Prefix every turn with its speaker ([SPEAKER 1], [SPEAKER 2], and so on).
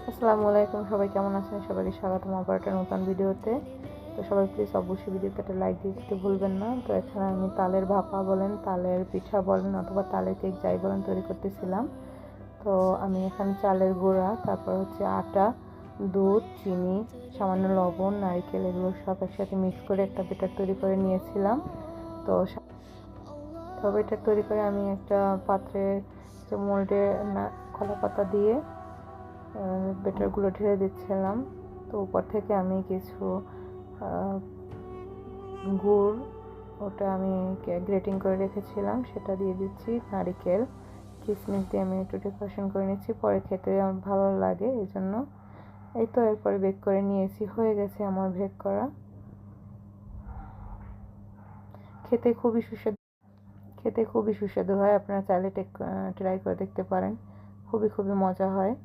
[SPEAKER 1] আসসালামু আলাইকুম, সবাই কেমন আছেন? সবাইকে স্বাগতম আবার একটা নতুন ভিডিওতে। তো সবাই প্লিজ অবশ্যই ভিডিওতে একটা লাইক দিতে ভুলবেন না। তো এখানে আমি তালের ভাপা বলেন, তালের পিঠা বলেন অথবা তালের কেক যাই বলেন তৈরি করতেছিলাম। তো আমি এখানে চালের গুঁড়া, তারপর হচ্ছে আটা, দুধ, চিনি, সামান্য লবণ, নারকেল এগুলো সব একসাথে মিক্স করে একটা ব্যাটার তৈরি করে নিয়েছিলাম। তো ব্যাটার তৈরি করে আমি একটা পাত্রে মোল্ডে কলা পাতা দিয়ে ব্যাটারগুলো ঢেলে দিচ্ছিলাম। তো উপর থেকে আমি কিছু গুড়, ওটা আমি গ্রেটিং করে রেখেছিলাম, সেটা দিয়ে দিচ্ছি। নারিকেল, কিশমিশ দিয়ে আমি একটু ডেকোরেশন করে নিচ্ছি, পরে খেতে আমার ভালো লাগে এই জন্য। এই তো এরপরে বেক করে নিয়েছি, হয়ে গেছে আমার বেক করা। খেতে খুবই সুস্বাদু খেতে খুবই সুস্বাদু হয়। আপনারা চাইলে ট্রাই করে দেখতে পারেন, খুবই খুবই মজা হয়।